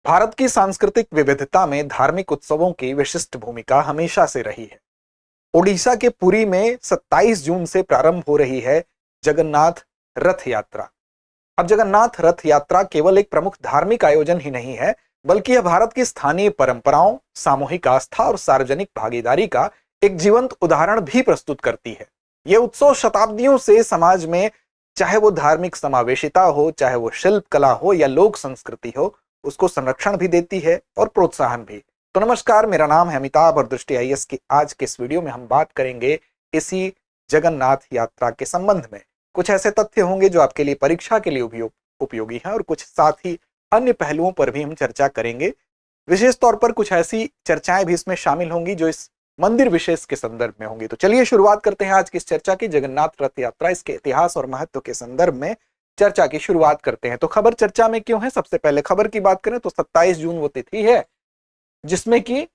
भारत की सांस्कृतिक विविधता में धार्मिक उत्सवों की विशिष्ट भूमिका हमेशा से रही है। ओडिशा के पुरी में 27 जून से प्रारंभ हो रही है जगन्नाथ रथ यात्रा। अब जगन्नाथ रथ यात्रा केवल एक प्रमुख धार्मिक आयोजन ही नहीं है, बल्कि यह भारत की स्थानीय परंपराओं, सामूहिक आस्था और सार्वजनिक भागीदारी का एक जीवंत उदाहरण भी प्रस्तुत करती है। यह उत्सव शताब्दियों से समाज में, चाहे वो धार्मिक समावेशिता हो, चाहे वो शिल्प कला हो या लोक संस्कृति हो, उसको संरक्षण भी देती है और प्रोत्साहन भी। तो नमस्कार, मेरा नाम है अमिताभ और दृष्टि आईएएस की आज के इस वीडियो में हम बात करेंगे इसी जगन्नाथ यात्रा के संबंध में। कुछ ऐसे तथ्य होंगे जो आपके लिए परीक्षा के लिए उपयोगी हैं और कुछ साथ ही अन्य पहलुओं पर भी हम चर्चा करेंगे। विशेष तौर पर कुछ ऐसी चर्चाएं भी इसमें शामिल होंगी जो इस मंदिर विशेष के संदर्भ में होंगी। तो चलिए शुरुआत करते हैं आज की इस चर्चा की। जगन्नाथ रथ यात्रा, इसके इतिहास और महत्व के संदर्भ में चर्चा की शुरुआत करते हैं। तो खबर चर्चा में क्यों है, सबसे पहले खबर की बात करें तो 27 जून वो तिथि है जिसमें कि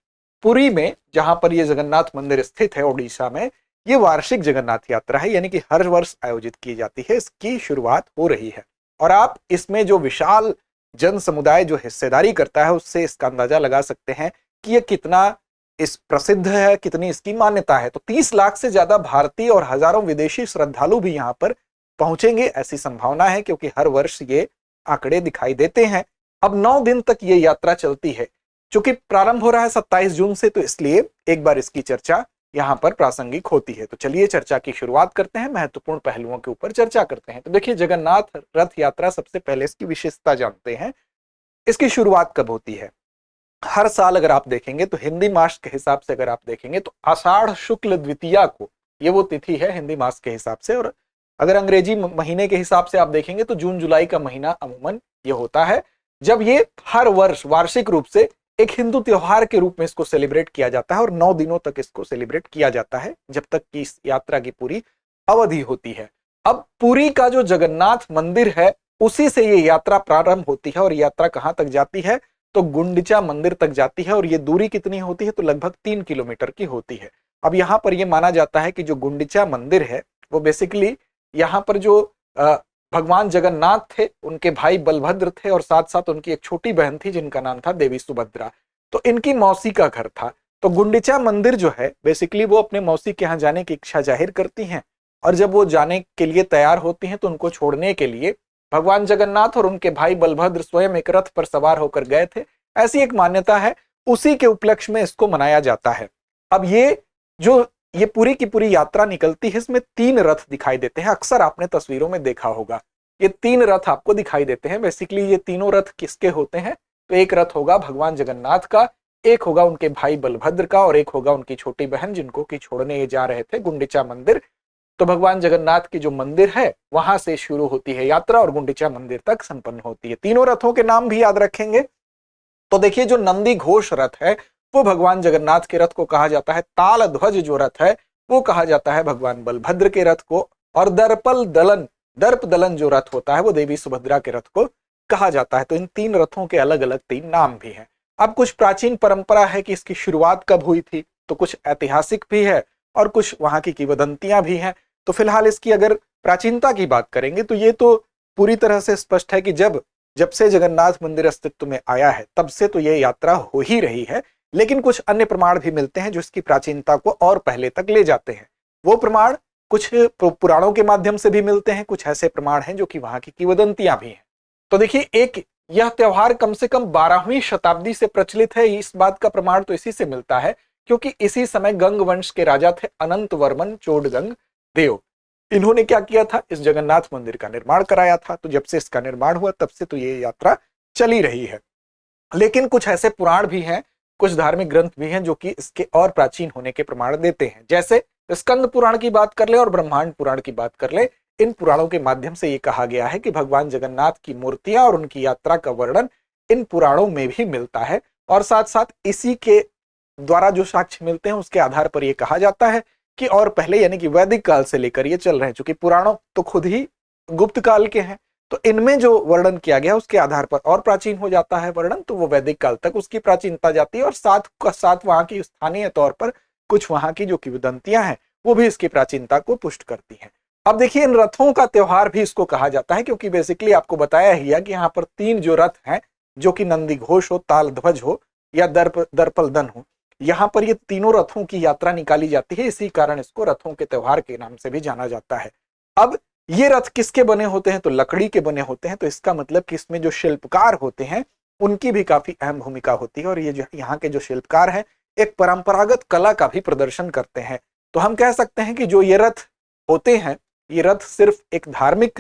पुरी में, जहां पर ये जगन्नाथ मंदिर स्थित है ओडिशा में, ये वार्षिक जगन्नाथ यात्रा है, यानी कि हर वर्ष आयोजित की जाती है। इसकी शुरुआत हो रही है और आप इसमें जो विशाल जन समुदाय जो हिस्सेदारी करता है उससे इसका अंदाजा लगा सकते हैं कि ये कितना इस प्रसिद्ध है, कितनी इसकी मान्यता है। तो 30 लाख से ज्यादा भारतीय और हजारों विदेशी श्रद्धालु भी यहाँ पर पहुंचेंगे, ऐसी संभावना है, क्योंकि हर वर्ष ये आंकड़े दिखाई देते हैं। अब 9 दिन तक ये यात्रा चलती है। चूंकि प्रारंभ हो रहा है 27 जून से, तो इसलिए एक बार इसकी चर्चा यहाँ पर प्रासंगिक होती है। तो चलिए चर्चा की शुरुआत करते हैं, महत्वपूर्ण पहलुओं के ऊपर चर्चा करते हैं। तो देखिए, जगन्नाथ रथ यात्रा, सबसे पहले इसकी विशेषता जानते हैं। इसकी शुरुआत कब होती है? हर साल अगर आप देखेंगे तो हिंदी मास के हिसाब से अगर आप देखेंगे तो आषाढ़ शुक्ल द्वितीया को ये वो तिथि है हिंदी मास के हिसाब से। और अगर अंग्रेजी महीने के हिसाब से आप देखेंगे तो जून जुलाई का महीना अमूमन ये होता है जब ये हर वर्ष वार्षिक रूप से एक हिंदू त्योहार के रूप में इसको सेलिब्रेट किया जाता है और 9 दिनों तक इसको सेलिब्रेट किया जाता है, जब तक कि इस यात्रा की पूरी अवधि होती है। अब पुरी का जो जगन्नाथ मंदिर है उसी से ये यात्रा प्रारंभ होती है और यात्रा कहां तक जाती है तो गुंडिचा मंदिर तक जाती है। और ये दूरी कितनी होती है तो लगभग 3 किलोमीटर की होती है। अब यहाँ पर यह माना जाता है कि जो गुंडिचा मंदिर है वो बेसिकली यहाँ पर जो भगवान जगन्नाथ थे, उनके भाई बलभद्र थे और साथ साथ उनकी एक छोटी बहन थी जिनका नाम था देवी सुभद्रा। तो इनकी मौसी का घर था। तो गुंडिचा मंदिर जो है बेसिकली वो अपने मौसी के यहाँ जाने की इच्छा जाहिर करती हैं और जब वो जाने के लिए तैयार होती हैं तो उनको छोड़ने के लिए भगवान जगन्नाथ और उनके भाई बलभद्र स्वयं एक रथ पर सवार होकर गए थे, ऐसी एक मान्यता है। उसी के उपलक्ष्य में इसको मनाया जाता है। अब ये पूरी की पूरी यात्रा निकलती है, इसमें 3 रथ दिखाई देते हैं। अक्सर आपने तस्वीरों में देखा होगा ये 3 रथ आपको दिखाई देते हैं। बेसिकली ये तीनों रथ किसके होते हैं तो एक रथ होगा भगवान जगन्नाथ का, एक होगा उनके भाई बलभद्र का और एक होगा उनकी छोटी बहन जिनको कि छोड़ने ये जा रहे थे गुंडिचा मंदिर। तो भगवान जगन्नाथ की जो मंदिर है वहां से शुरू होती है यात्रा और गुंडिचा मंदिर तक संपन्न होती है। तीनों रथों के नाम भी याद रखेंगे। तो देखिए, जो नंदी घोष रथ है वो भगवान जगन्नाथ के रथ को कहा जाता है। ताल ध्वज जो रथ है वो कहा जाता है भगवान बलभद्र के रथ को। और दर्प दलन जो रथ होता है वो देवी सुभद्रा के रथ को कहा जाता है। तो इन 3 रथों के अलग अलग 3 नाम भी हैं। अब कुछ प्राचीन परंपरा है कि इसकी शुरुआत कब हुई थी, तो कुछ ऐतिहासिक भी है और कुछ वहां की किंवदंतियां भी हैं। तो फिलहाल इसकी अगर प्राचीनता की बात करेंगे तो ये तो पूरी तरह से स्पष्ट है कि जब से जगन्नाथ मंदिर अस्तित्व में आया है तब से तो ये यात्रा हो ही रही है। लेकिन कुछ अन्य प्रमाण भी मिलते हैं जो इसकी प्राचीनता को और पहले तक ले जाते हैं। वो प्रमाण कुछ पुराणों के माध्यम से भी मिलते हैं, कुछ ऐसे प्रमाण हैं जो कि वहां की किंवदंतियां भी हैं। तो देखिए, यह त्योहार कम से कम 12वीं शताब्दी से प्रचलित है। इस बात का प्रमाण तो इसी से मिलता है क्योंकि इसी समय गंग वंश के राजा थे अनंत वर्मन चोडगंग देव। इन्होंने क्या किया था, इस जगन्नाथ मंदिर का निर्माण कराया था। तो जब से इसका निर्माण हुआ तब से तो ये यात्रा चली रही है। लेकिन कुछ ऐसे पुराण भी हैं, कुछ धार्मिक ग्रंथ भी हैं जो कि इसके और प्राचीन होने के प्रमाण देते हैं। जैसे स्कंद पुराण की बात कर ले और ब्रह्मांड पुराण की बात कर ले, इन पुराणों के माध्यम से ये कहा गया है कि भगवान जगन्नाथ की मूर्तियां और उनकी यात्रा का वर्णन इन पुराणों में भी मिलता है। और साथ साथ इसी के द्वारा जो साक्ष्य मिलते हैं उसके आधार पर यह कहा जाता है कि और पहले, यानी कि वैदिक काल से लेकर ये चल रहे हैं। चूंकि पुराणों तो खुद ही गुप्त काल के हैं, तो इनमें जो वर्णन किया गया उसके आधार पर और प्राचीन हो जाता है वर्णन, तो वो वैदिक काल तक उसकी प्राचीनता जाती है। और साथ वहां की स्थानीय तौर पर कुछ वहां की जो किंवदंतियां हैं वो भी इसकी प्राचीनता को पुष्ट करती हैं। अब देखिए, इन रथों का त्योहार भी इसको कहा जाता है क्योंकि बेसिकली आपको बताया ही है कि यहाँ पर 3 जो रथ हैं जो कि नंदी घोष हो, ताल ध्वज हो या दर्पलदन हो, यहाँ पर ये तीनों रथों की यात्रा निकाली जाती है। इसी कारण इसको रथों के त्योहार के नाम से भी जाना जाता है। अब ये रथ किसके बने होते हैं? तो लकड़ी के बने होते हैं। तो इसका मतलब कि इसमें जो शिल्पकार होते हैं उनकी भी काफी अहम भूमिका होती है, और ये जो यहाँ के जो शिल्पकार हैं एक परंपरागत कला का भी प्रदर्शन करते हैं। तो हम कह सकते हैं कि जो ये रथ होते हैं, ये रथ सिर्फ एक धार्मिक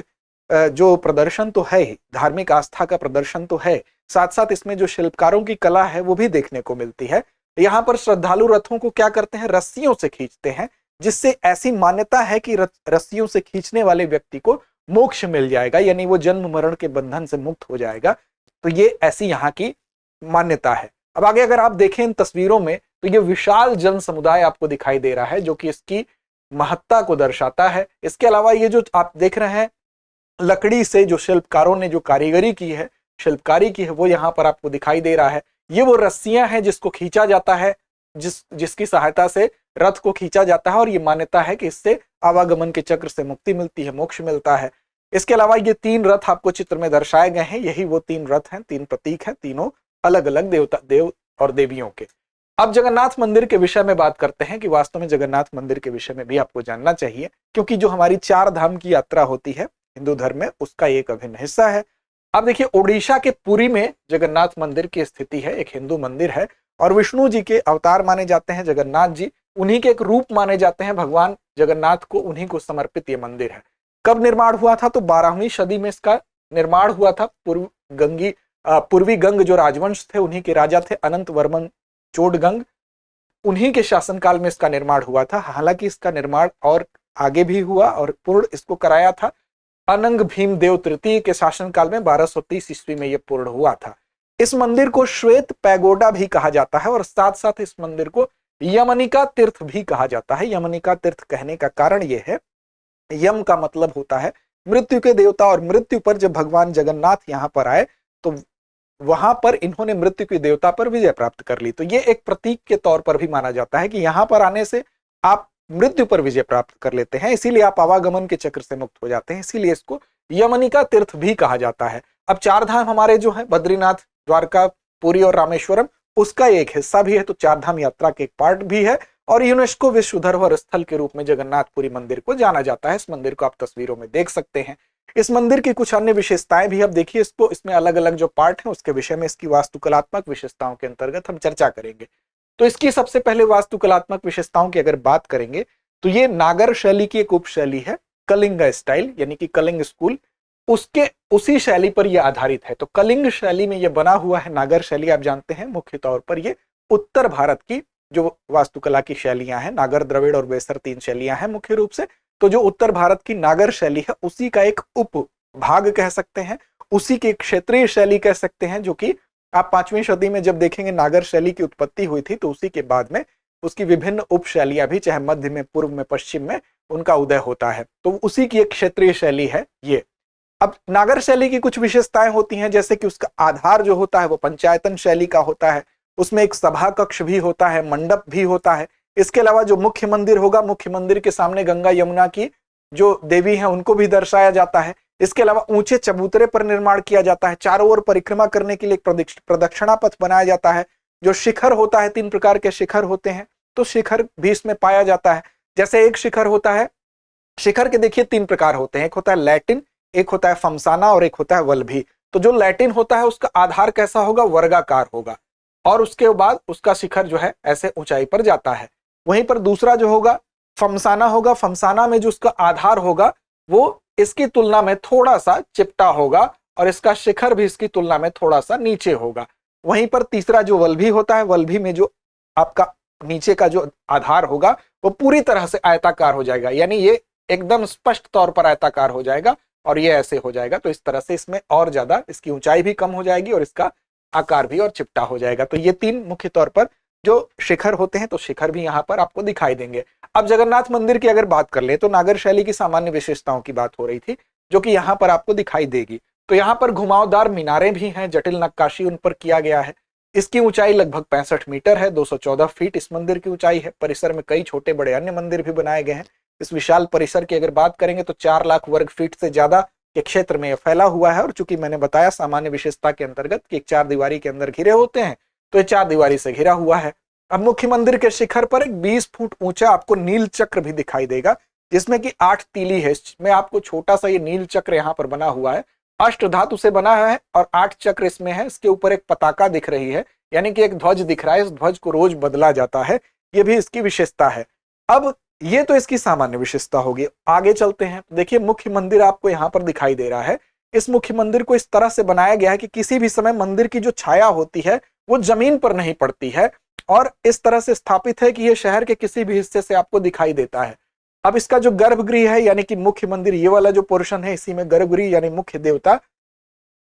जो प्रदर्शन तो है ही, धार्मिक आस्था का प्रदर्शन तो है, साथ साथ इसमें जो शिल्पकारों की कला है वो भी देखने को मिलती है। यहाँ पर श्रद्धालु रथों को क्या करते हैं? रस्सियों से खींचते हैं, जिससे ऐसी मान्यता है कि रस्सियों से खींचने वाले व्यक्ति को मोक्ष मिल जाएगा, यानी वो जन्म मरण के बंधन से मुक्त हो जाएगा। तो ये ऐसी यहाँ की मान्यता है। अब आगे अगर आप देखें इन तस्वीरों में, तो ये विशाल जन समुदाय आपको दिखाई दे रहा है, जो कि इसकी महत्ता को दर्शाता है। इसके अलावा ये जो आप देख रहे हैं लकड़ी से जो शिल्पकारों ने जो कारीगरी की है, शिल्पकारी की है, वो यहाँ पर आपको दिखाई दे रहा है। ये वो रस्सियां हैं जिसको खींचा जाता है, जिसकी सहायता से रथ को खींचा जाता है, और ये मान्यता है कि इससे आवागमन के चक्र से मुक्ति मिलती है, मोक्ष मिलता है। इसके अलावा ये तीन रथ आपको चित्र में दर्शाए गए हैं, यही वो तीन रथ हैं, तीन प्रतीक हैं, तीनों अलग अलग देव और देवियों के। अब जगन्नाथ मंदिर के विषय में बात करते हैं कि वास्तव में जगन्नाथ मंदिर के विषय में भी आपको जानना चाहिए, क्योंकि जो हमारी 4 धाम की यात्रा होती है हिंदू धर्म में, उसका एक अभिन्न हिस्सा है। अब देखिए, ओडिशा के पुरी में जगन्नाथ मंदिर की स्थिति है, एक हिंदू मंदिर है, और विष्णु जी के अवतार माने जाते हैं जगन्नाथ जी, उन्हीं के एक रूप माने जाते हैं भगवान जगन्नाथ को, उन्हीं को समर्पित ये मंदिर है। कब निर्माण हुआ था? तो 12वीं सदी में इसका निर्माण हुआ था। पूर्वी गंग जो राजवंश थे, उन्हीं के राजा थे अनंत वर्मन चोडगंग, उन्हीं के शासनकाल में इसका निर्माण हुआ था। हालांकि इसका निर्माण और आगे भी हुआ, और पूर्ण इसको कराया था अनंग भीम देव तृतीय के शासनकाल में 1230 ईस्वी में यह पूर्ण हुआ था। इस मंदिर को श्वेत पैगोडा भी कहा जाता है, और साथ साथ इस मंदिर को यमनिका तीर्थ भी कहा जाता है। यमनिका तीर्थ कहने का कारण यह है, यम का मतलब होता है मृत्यु के देवता, और मृत्यु पर जब भगवान जगन्नाथ यहाँ पर आए तो वहां पर इन्होंने मृत्यु के देवता पर विजय प्राप्त कर ली। तो ये एक प्रतीक के तौर पर भी माना जाता है कि यहाँ पर आने से आप मृत्यु पर विजय प्राप्त कर लेते हैं, इसीलिए आप आवागमन के चक्र से मुक्त हो जाते हैं, इसीलिए इसको यमनिका तीर्थ भी कहा जाता है। अब 4 धाम हमारे जो है बद्रीनाथ, द्वारका, पुरी और रामेश्वरम, उसका एक हिस्सा भी है, तो 4 धाम यात्रा के एक पार्ट भी है, और यूनेस्को विश्व धरोहर स्थल के रूप में जगन्नाथपुरी मंदिर को जाना जाता है। इस मंदिर को आप तस्वीरों में देख सकते हैं। इस मंदिर की कुछ अन्य विशेषताएं भी, अब देखिए इसको, इसमें अलग अलग जो पार्ट हैं उसके विषय में, इसकी वास्तुकलात्मक विशेषताओं के अंतर्गत हम चर्चा करेंगे। तो इसकी सबसे पहले वास्तुकलात्मक विशेषताओं की अगर बात करेंगे, तो ये नागर शैली की एक उपशैली है, कलिंग स्टाइल, यानी कि कलिंग स्कूल, उसके उसी शैली पर यह आधारित है। तो कलिंग शैली में यह बना हुआ है। नागर शैली आप जानते हैं मुख्य तौर पर ये उत्तर भारत की जो वास्तुकला की शैलियां हैं, नागर, द्रविड़ और बेसर 3 शैलियां हैं मुख्य रूप से। तो जो उत्तर भारत की नागर शैली है उसी का एक उप भाग कह सकते हैं, उसी की क्षेत्रीय शैली कह सकते हैं, जो कि आप 5वीं सदी में जब देखेंगे नागर शैली की उत्पत्ति हुई थी, तो उसी के बाद में उसकी विभिन्न उप शैलियां भी, चाहे मध्य में, पूर्व में, पश्चिम में, उनका उदय होता है। तो उसी की एक क्षेत्रीय शैली है ये। अब नागर शैली की कुछ विशेषताएं होती हैं, जैसे कि उसका आधार जो होता है वो पंचायतन शैली का होता है, उसमें एक सभा कक्ष भी होता है, मंडप भी होता है। इसके अलावा जो मुख्य मंदिर होगा, मुख्य मंदिर के सामने गंगा यमुना की जो देवी हैं उनको भी दर्शाया जाता है। इसके अलावा ऊंचे चबूतरे पर निर्माण किया जाता है, चारों ओर परिक्रमा करने के लिए एक प्रदक्षिणा पथ बनाया जाता है। जो शिखर होता है, 3 प्रकार के शिखर होते हैं, तो शिखर भी इसमें पाया जाता है। जैसे एक शिखर होता है, शिखर के देखिए 3 प्रकार होते हैं, एक होता है लैटिन, एक होता है फमसाना और एक होता है वल्भी। तो जो लैटिन होता है उसका आधार कैसा होगा? वर्गाकार होगा, और उसके बाद उसका शिखर जो है ऐसे ऊंचाई पर जाता है। वहीं पर दूसरा जो होगा फमसाना होगा, फमसाना में जो उसका आधार होगा वो इसकी तुलना में थोड़ा सा चिपटा होगा, और इसका शिखर भी इसकी तुलना में थोड़ा सा नीचे होगा। वहीं पर तीसरा जो वल्भी होता है, वल्भी में जो आपका नीचे का जो आधार होगा वो पूरी तरह से आयताकार हो जाएगा, यानी ये एकदम स्पष्ट तौर पर आयताकार हो जाएगा, और ये ऐसे हो जाएगा। तो इस तरह से इसमें और ज्यादा इसकी ऊंचाई भी कम हो जाएगी और इसका आकार भी और चिपटा हो जाएगा। तो ये 3 मुख्य तौर पर जो शिखर होते हैं, तो शिखर भी यहाँ पर आपको दिखाई देंगे। अब जगन्नाथ मंदिर की अगर बात कर ले, तो नागर शैली की सामान्य विशेषताओं की बात हो रही थी, जो कि यहाँ पर आपको दिखाई देगी। तो यहाँ पर घुमावदार मीनारें भी हैं, जटिल नक्काशी उन पर किया गया है। इसकी ऊंचाई लगभग 65 मीटर है, 214 फीट इस मंदिर की ऊंचाई है। परिसर में कई छोटे बड़े अन्य मंदिर भी बनाए गए हैं। इस विशाल परिसर की अगर बात करेंगे तो 4 लाख वर्ग फीट से ज्यादा के क्षेत्र में फैला हुआ है। और चूंकि मैंने बताया सामान्य विशेषता के अंतर्गत कि एक 4 दीवारी के अंदर घिरे होते हैं, तो ये 4 दीवारी से घिरा हुआ है। अब मुख्य मंदिर के शिखर पर एक 20 फुट ऊंचा आपको नील चक्र भी दिखाई देगा, जिसमें कि 8 तीली है। इसमें आपको छोटा सा ये नील चक्र यहाँ पर बना हुआ है, अष्ट धातु से बना है और 8 चक्र इसमें है। इसके ऊपर एक पताका दिख रही है, यानी कि एक ध्वज दिख रहा है। इस ध्वज को रोज बदला जाता है, ये भी इसकी विशेषता है। अब ये तो इसकी सामान्य विशेषता होगी। आगे चलते हैं, देखिए मुख्य मंदिर आपको यहाँ पर दिखाई दे रहा है। इस मुख्य मंदिर को इस तरह से बनाया गया है कि किसी भी समय मंदिर की जो छाया होती है वो जमीन पर नहीं पड़ती है, और इस तरह से स्थापित है कि यह शहर के किसी भी हिस्से से आपको दिखाई देता है। अब इसका जो गर्भगृह है, यानी कि मुख्य मंदिर, ये वाला जो पोर्शन है, इसी में गर्भगृह यानी मुख्य देवता,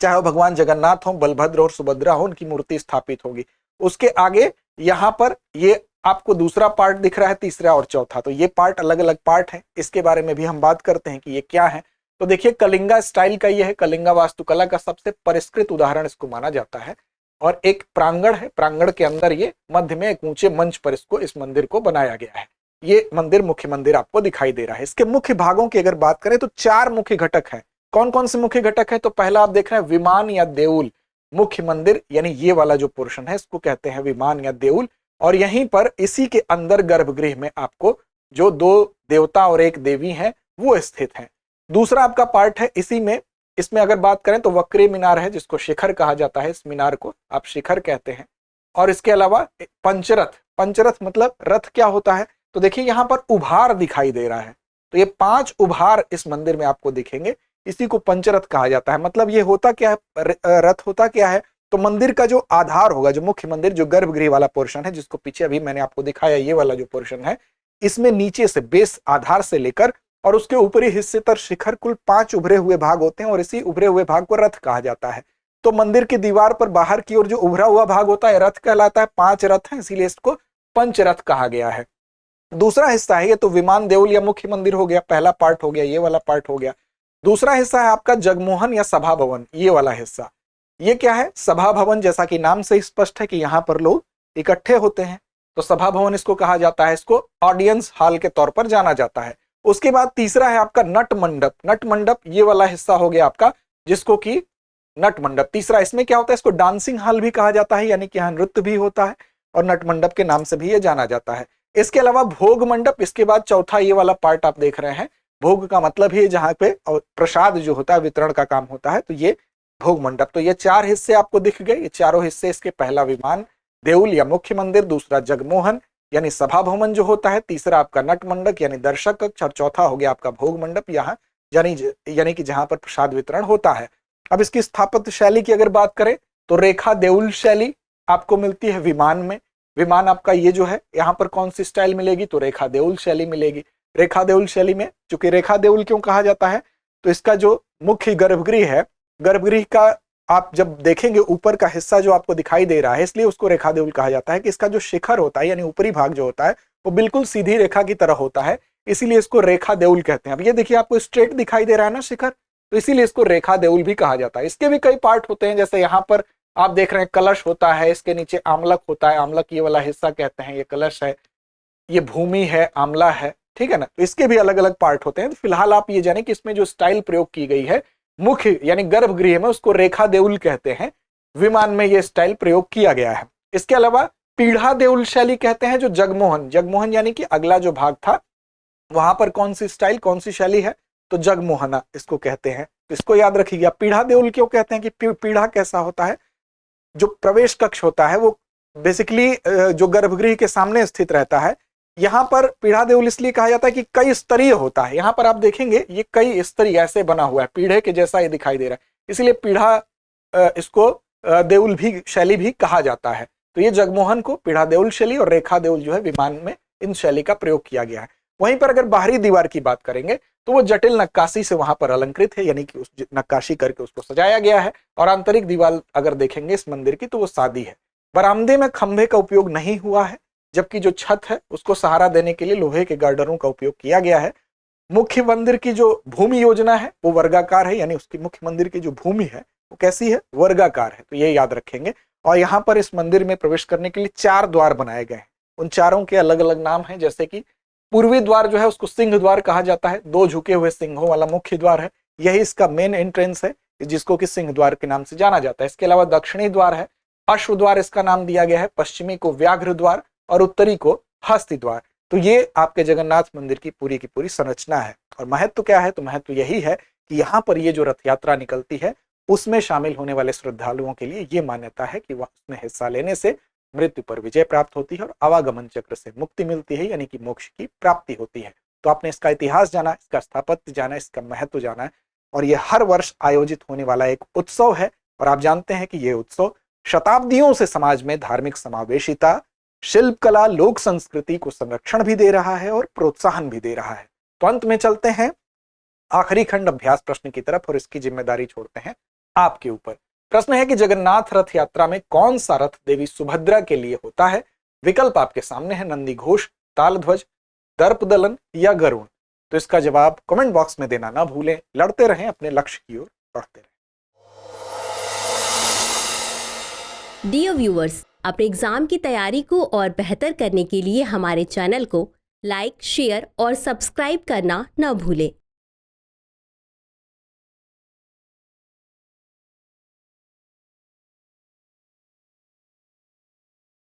चाहे वो भगवान जगन्नाथ हो, बलभद्र और सुभद्रा हो, उनकी मूर्ति स्थापित होगी। उसके आगे यहाँ पर ये आपको दूसरा पार्ट दिख रहा है, तीसरा और चौथा। तो ये पार्ट अलग अलग पार्ट है, इसके बारे में भी हम बात करते हैं कि ये क्या है। तो देखिए कलिंगा स्टाइल का ये है, कलिंगा वास्तुकला का सबसे परिष्कृत उदाहरण इसको माना जाता है। और एक प्रांगण है, प्रांगण के अंदर ये मध्य में एक ऊंचे मंच पर इस मंदिर को बनाया गया है। ये मंदिर मुख्य मंदिर आपको दिखाई दे रहा है। इसके मुख्य भागों की अगर बात करें तो 4 मुख्य घटक हैं। कौन कौन से मुख्य घटक है? तो पहला आप देख रहे हैं विमान या देउल। मुख्य मंदिर यानी ये वाला जो पोर्शन है इसको कहते हैं विमान या देउल, और यहीं पर इसी के अंदर गर्भगृह में आपको जो 2 देवता और 1 देवी हैं वो स्थित हैं। दूसरा आपका पार्ट है इसी में, इसमें अगर बात करें तो वक्रीय मीनार है, जिसको शिखर कहा जाता है। इस मीनार को आप शिखर कहते हैं। और इसके अलावा पंचरथ, पंचरथ मतलब रथ क्या होता है? तो देखिए यहाँ पर उभार दिखाई दे रहा है, तो ये 5 उभार इस मंदिर में आपको दिखेंगे, इसी को पंचरथ कहा जाता है। मतलब ये होता क्या है, रथ होता क्या है? तो मंदिर का जो आधार होगा, जो मुख्य मंदिर जो गर्भगृह वाला पोर्शन है, जिसको पीछे अभी मैंने आपको दिखाया, ये वाला जो पोर्शन है, इसमें नीचे से बेस आधार से लेकर और उसके ऊपरी हिस्से तक शिखर कुल 5 उभरे हुए भाग होते हैं, और इसी उभरे हुए भाग को रथ कहा जाता है। तो मंदिर की दीवार पर बाहर की ओर जो उभरा हुआ भाग होता है रथ कहलाता है। 5 रथ हैं, इसीलिए इसको पंचरथ कहा गया है। दूसरा हिस्सा है ये तो विमान देउल या मुख्य मंदिर हो गया, पहला पार्ट हो गया, ये वाला पार्ट हो गया। दूसरा हिस्सा है आपका जगमोहन या सभा भवन, ये वाला हिस्सा। ये क्या है? सभा भवन, जैसा कि नाम से स्पष्ट है कि यहाँ पर लोग इकट्ठे होते हैं, तो सभा भवन इसको कहा जाता है। इसको ऑडियंस हॉल के तौर पर जाना जाता है। उसके बाद तीसरा है आपका नट मंडप। नट मंडप ये वाला हिस्सा हो गया आपका, जिसको कि नट मंडप तीसरा। इसमें क्या होता है? इसको डांसिंग हॉल भी कहा जाता है, यानी कि यहाँ नृत्य भी होता है, और नट मंडप के नाम से भी ये जाना जाता है। इसके अलावा भोग मंडप, इसके बाद चौथा ये वाला पार्ट आप देख रहे हैं। भोग का मतलब ही जहाँ पे प्रसाद जो होता है, वितरण का काम होता है, तो ये भोग मंडप। तो ये 4 हिस्से आपको दिख गए। ये चारों हिस्से इसके, पहला विमान देउल या मुख्य मंदिर, दूसरा जगमोहन यानी सभा भवन जो होता है, तीसरा आपका नट मंडप यानी दर्शक कक्ष, और चौथा हो गया आपका भोग मंडप, यहाँ यानी कि जहां पर प्रसाद वितरण होता है। अब इसकी स्थापत्य शैली की अगर बात करें तो रेखा देउल शैली आपको मिलती है विमान में। विमान आपका ये जो है, यहाँ पर कौन सी स्टाइल मिलेगी? तो रेखा देउल शैली मिलेगी। रेखा देउल शैली में, चूंकि रेखा देउल क्यों कहा जाता है? तो इसका जो मुख्य गर्भगृह है, गर्भगृह का आप जब देखेंगे ऊपर का हिस्सा जो आपको दिखाई दे रहा है, इसलिए उसको रेखा देउल कहा जाता है कि इसका जो शिखर होता है यानी ऊपरी भाग जो होता है वो बिल्कुल सीधी रेखा की तरह होता है, इसीलिए इसको रेखा देउल कहते हैं। अब ये देखिए आपको स्ट्रेट दिखाई दे रहा है ना शिखर, तो इसीलिए इसको रेखा देउल भी कहा जाता है। इसके भी कई पार्ट होते हैं, जैसे यहाँ पर आप देख रहे हैं कलश होता है, इसके नीचे आमलक होता है, आमलक ये वाला हिस्सा कहते हैं, ये कलश है, ये भूमि है, आमला है, ठीक है ना। तो इसके भी अलग अलग पार्ट होते हैं। तो फिलहाल आप ये जाने कि इसमें जो स्टाइल प्रयोग की गई है मुख्य यानी गर्भगृह में, उसको रेखा देउल कहते हैं। विमान में ये स्टाइल प्रयोग किया गया है। इसके अलावा पीढ़ा देउल शैली कहते हैं जो जगमोहन, जगमोहन यानी कि अगला जो भाग था वहां पर कौन सी स्टाइल, कौन सी शैली है? तो जगमोहना इसको कहते हैं। इसको याद रखिएगा। पीढ़ा देउल क्यों कहते हैं कि पीढ़ा कैसा होता है? जो प्रवेश कक्ष होता है वो बेसिकली जो गर्भगृह के सामने स्थित रहता है। यहाँ पर पीढ़ा देउल इसलिए कहा जाता है कि कई स्तरीय होता है। यहाँ पर आप देखेंगे ये कई स्तरीय ऐसे बना हुआ है, पीढ़े के जैसा ये दिखाई दे रहा है, इसलिए पीढ़ा इसको देउल भी शैली भी कहा जाता है। तो ये जगमोहन को पीढ़ा देउल शैली और रेखा देउल जो है विमान में इन शैली का प्रयोग किया गया है। वहीं पर अगर बाहरी दीवार की बात करेंगे तो वो जटिल नक्काशी से वहां पर अलंकृत है, यानी कि उस नक्काशी करके उसको सजाया गया है। और आंतरिक दीवार अगर देखेंगे इस मंदिर की तो वो सादी है। बरामदे में खंभे का उपयोग नहीं हुआ है, जबकि जो छत है उसको सहारा देने के लिए लोहे के गार्डरों का उपयोग किया गया है। मुख्य मंदिर की जो भूमि योजना है वो वर्गाकार है, यानी उसकी मुख्य मंदिर की जो भूमि है वो कैसी है? वर्गाकार है। तो ये याद रखेंगे। और यहाँ पर इस मंदिर में प्रवेश करने के लिए 4 द्वार बनाए गए हैं। उन चारों के अलग अलग नाम हैं, जैसे कि पूर्वी द्वार जो है उसको सिंह द्वार कहा जाता है, 2 झुके हुए सिंहों वाला मुख्य द्वार है। यही इसका मेन एंट्रेंस है, जिसको कि सिंह द्वार के नाम से जाना जाता है। इसके अलावा दक्षिणी द्वार है, अश्व द्वार इसका नाम दिया गया है, पश्चिमी को व्याघ्र द्वार और उत्तरी को हस्ती द्वार। तो ये आपके जगन्नाथ मंदिर की पूरी संरचना है। और महत्व क्या है? तो महत्व यही है कि यहाँ पर ये जो रथ यात्रा निकलती है उसमें शामिल होने वाले श्रद्धालुओं के लिए ये मान्यता है कि वह उसमें हिस्सा लेने से मृत्यु पर विजय प्राप्त होती है और आवागमन चक्र से मुक्ति मिलती है, यानी कि मोक्ष की प्राप्ति होती है। तो आपने इसका इतिहास जाना, इसका स्थापत्य जाना, इसका महत्व जाना है। और ये हर वर्ष आयोजित होने वाला एक उत्सव है। और आप जानते हैं कि ये उत्सव शताब्दियों से समाज में धार्मिक समावेशिता, शिल्प कला, लोक संस्कृति को संरक्षण भी दे रहा है और प्रोत्साहन भी दे रहा है। तो अंत में चलते हैं आखिरी खंड अभ्यास प्रश्न की तरफ और इसकी जिम्मेदारी छोड़ते हैं आपके ऊपर। प्रश्न है कि जगन्नाथ रथ यात्रा में कौन सा रथ देवी सुभद्रा के लिए होता है? विकल्प आपके सामने है, नंदी घोष, तालध्वज, दर्पदलन या गरुड़। तो इसका जवाब कमेंट बॉक्स में देना ना भूलें। लड़ते रहें, अपने लक्ष्य की ओर बढ़ते रहें। डियर व्यूअर्स, अपने एग्जाम की तैयारी को और बेहतर करने के लिए हमारे चैनल को लाइक, शेयर और सब्सक्राइब करना न भूलें।